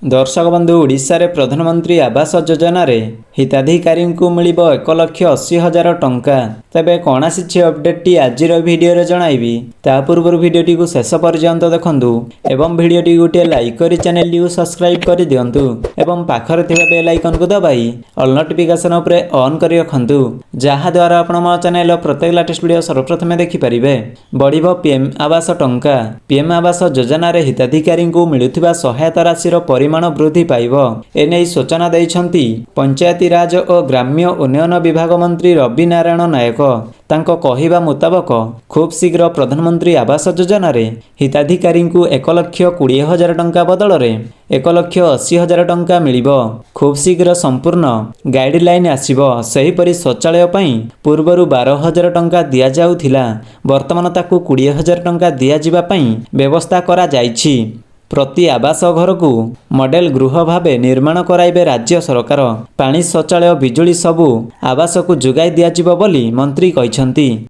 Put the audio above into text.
दर्शक बंधु ओडिशा रे प्रधानमंत्री आवास योजना रे हिताधिकारी को मिलिब 1,80,000 टंका। तेबे कौन आसी अपडेट टी आज वीडियो रे जणाइबी ता पूर्व वीडियो को शेष पर्यंत देखंतु एवं वीडियो टी गोटे लाइक करी चैनल को सब्सक्राइब कर दियंतु एवं पाखरे थिबा बेल आइकन को दबाई ऑल नोटिफिकेशन उपरे ऑन करी रखंतु जहा द्वारा आपण मो चैनल प्रत्येक लेटेस्ट वीडियो सर्वप्रथम देखि परिबे। बढ़िबो पीएम आवास टंका। पीएम आवास योजना रे हिताधिकारी को मिलुथिबा सहायता राशि रो परिमाण वृद्धि पाइब एने सूचना दैछंती पंचायती राज और ग्राम्य उन्नयन विभाग मंत्री रवि नारायण नायक। तांको कहिबा मुताबक खूब शीघ्र प्रधानमंत्री आवास योजना रे हिताधिकारी को 1,20,000 टंका बदल रे 1,80,000 टंका मिलिबो। खूब शीघ्र संपूर्ण गाइडलाइन आसीबो। सही परि शौचालय पई पूर्वरु 12,000 टंका दिया जाउथिला, वर्तमान ताकू 20,000 टंका दिया जिबा पई व्यवस्था करा जाइछि। प्रति आवास घर को मॉडल गृह भावे निर्माण कराइबे राज्य सरकार। पानी शौचालय बिजुली सबु आवास को जोगाई दिया जिवो बोली मंत्री कहिसंती।